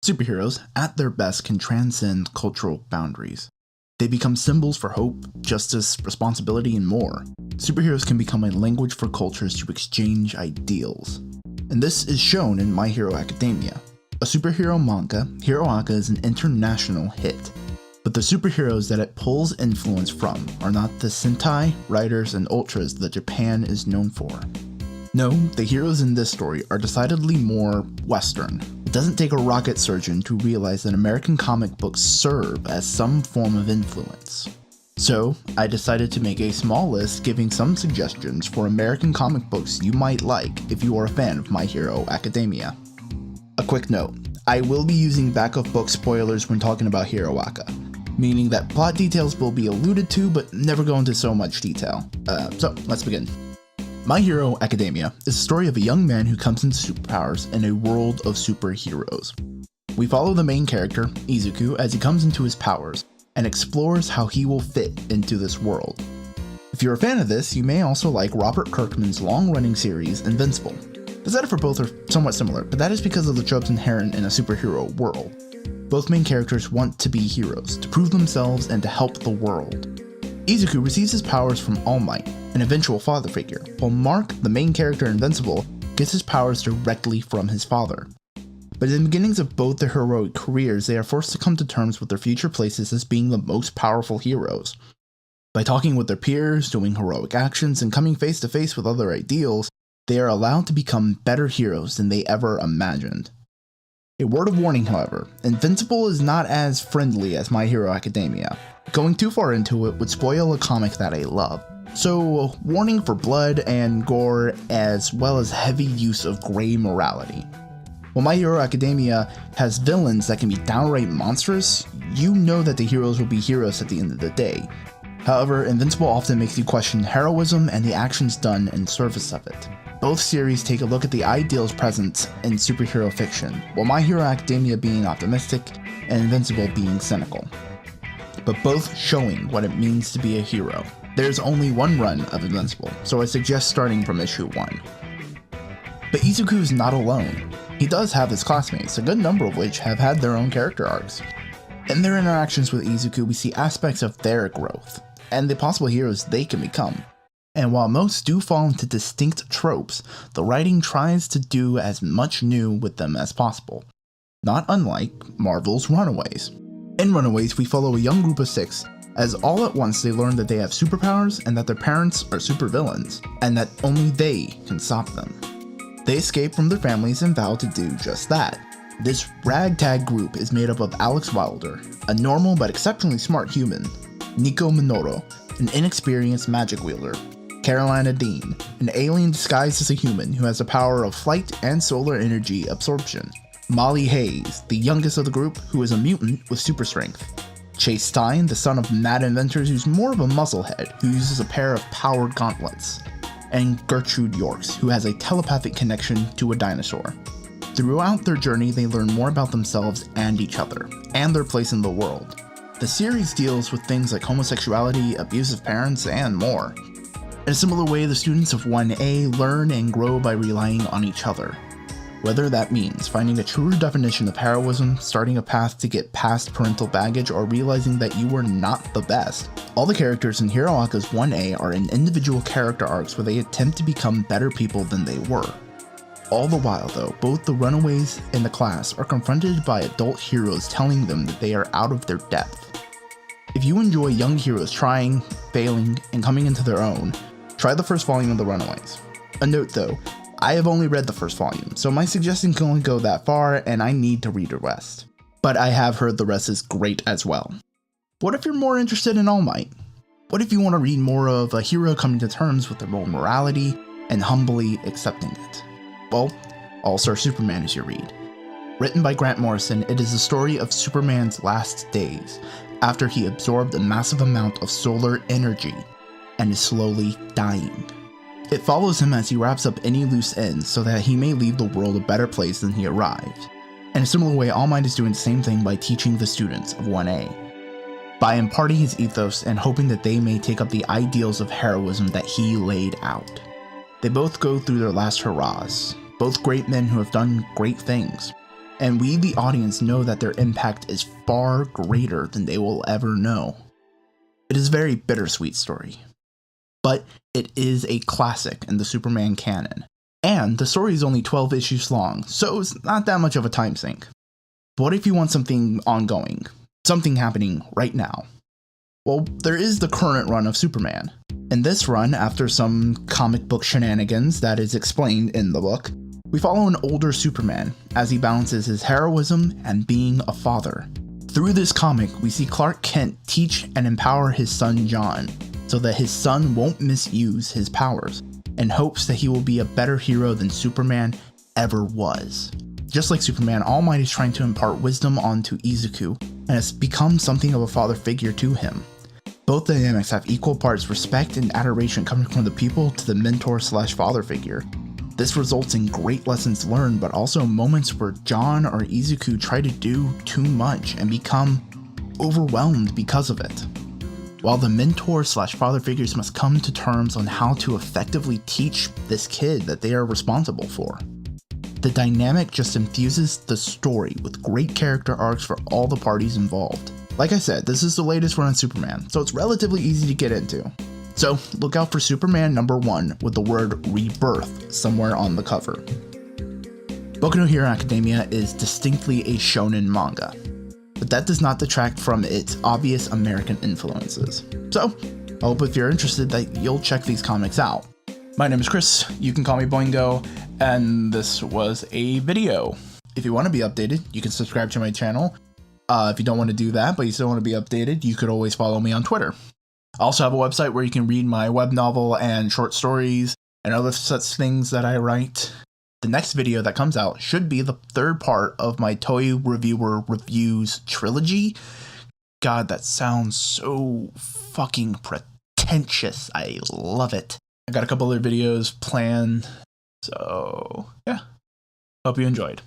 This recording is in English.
Superheroes, at their best, can transcend cultural boundaries. They become symbols for hope, justice, responsibility, and more. Superheroes can become a language for cultures to exchange ideals. And this is shown in My Hero Academia. A superhero manga, Hero Aka is an international hit. But the superheroes that it pulls influence from are not the Sentai, Riders, and Ultras that Japan is known for. No, the heroes in this story are decidedly more Western. It doesn't take a rocket surgeon to realize that American comic books serve as some form of influence. So, I decided to make a small list giving some suggestions for American comic books you might like if you are a fan of My Hero Academia. A quick note, I will be using back of book spoilers when talking about Hero Aka, meaning that plot details will be alluded to but never go into so much detail. So, let's begin. My Hero Academia is a story of a young man who comes into superpowers in a world of superheroes. We follow the main character, Izuku, as he comes into his powers, and explores how he will fit into this world. If you're a fan of this, you may also like Robert Kirkman's long-running series, Invincible. The setup for both are somewhat similar, but that is because of the tropes inherent in a superhero world. Both main characters want to be heroes, to prove themselves and to help the world. Izuku receives his powers from All Might, an eventual father figure, while Mark, the main character in Invincible, gets his powers directly from his father. But in the beginnings of both their heroic careers, they are forced to come to terms with their future places as being the most powerful heroes. By talking with their peers, doing heroic actions, and coming face to face with other ideals, they are allowed to become better heroes than they ever imagined. A word of warning, however, Invincible is not as friendly as My Hero Academia. Going too far into it would spoil a comic that I love. So, warning for blood and gore, as well as heavy use of grey morality. While My Hero Academia has villains that can be downright monstrous, you know that the heroes will be heroes at the end of the day. However, Invincible often makes you question heroism and the actions done in service of it. Both series take a look at the ideals present in superhero fiction, while My Hero Academia being optimistic and Invincible being cynical. But both showing what it means to be a hero. There's only one run of Invincible, so I suggest starting from issue 1. But Izuku is not alone. He does have his classmates, a good number of which have had their own character arcs. In their interactions with Izuku, we see aspects of their growth, and the possible heroes they can become. And while most do fall into distinct tropes, the writing tries to do as much new with them as possible, not unlike Marvel's Runaways. In Runaways, we follow a young group of 6, as all at once they learn that they have superpowers and that their parents are supervillains, and that only they can stop them. They escape from their families and vow to do just that. This ragtag group is made up of Alex Wilder, a normal but exceptionally smart human, Nico Minoru, an inexperienced magic wielder, Carolina Dean, an alien disguised as a human who has the power of flight and solar energy absorption, Molly Hayes, the youngest of the group, who is a mutant with super strength, Chase Stein, the son of mad inventors who's more of a musclehead who uses a pair of power gauntlets, and Gertrude Yorks, who has a telepathic connection to a dinosaur. Throughout their journey, they learn more about themselves and each other, and their place in the world. The series deals with things like homosexuality, abusive parents, and more. In a similar way, the students of 1A learn and grow by relying on each other. Whether that means finding a truer definition of heroism, starting a path to get past parental baggage, or realizing that you were not the best. All the characters in Hero Aka's 1A are in individual character arcs where they attempt to become better people than they were. All the while though, both the Runaways and the class are confronted by adult heroes telling them that they are out of their depth. If you enjoy young heroes trying, failing, and coming into their own, try the first volume of the Runaways. A note though, I have only read the first volume, so my suggestion can only go that far and I need to read the rest. But I have heard the rest is great as well. What if you're more interested in All Might? What if you want to read more of a hero coming to terms with their own morality and humbly accepting it? Well, All-Star Superman is your read. Written by Grant Morrison, it is the story of Superman's last days, after he absorbed a massive amount of solar energy and is slowly dying. It follows him as he wraps up any loose ends so that he may leave the world a better place than he arrived. In a similar way, All Might is doing the same thing by teaching the students of 1A. By imparting his ethos and hoping that they may take up the ideals of heroism that he laid out. They both go through their last hurrahs, both great men who have done great things. and we, the audience, know that their impact is far greater than they will ever know. It is a very bittersweet story, but it is a classic in the Superman canon, and the story is only 12 issues long, so it's not that much of a time sink. But what if you want something ongoing, something happening right now? Well, there is the current run of Superman. In this run, after some comic book shenanigans that is explained in the book, we follow an older Superman as he balances his heroism and being a father. Through this comic, we see Clark Kent teach and empower his son John, so that his son won't misuse his powers, in hopes that he will be a better hero than Superman ever was. Just like Superman, All Might is trying to impart wisdom onto Izuku, and has become something of a father figure to him. Both dynamics have equal parts respect and adoration coming from the people to the mentor/father figure. This results in great lessons learned, but also moments where John or Izuku try to do too much and become overwhelmed because of it. While the mentor/father figures must come to terms on how to effectively teach this kid that they are responsible for. The dynamic just infuses the story with great character arcs for all the parties involved. Like I said, this is the latest run on Superman, so it's relatively easy to get into. So look out for Superman #1 with the word rebirth somewhere on the cover. Boku No Hero Academia is distinctly a shonen manga, but that does not detract from its obvious American influences. So I hope if you're interested that you'll check these comics out. My name is Chris, you can call me Boingo, and this was a video. If you want to be updated, you can subscribe to my channel. If you don't want to do that, but you still want to be updated, you could always follow me on Twitter. I also have a website where you can read my web novel and short stories and other such things that I write. The next video that comes out should be the third part of my Toy Reviewer Reviews trilogy. God, that sounds so fucking pretentious. I love it. I got a couple other videos planned, so yeah. Hope you enjoyed.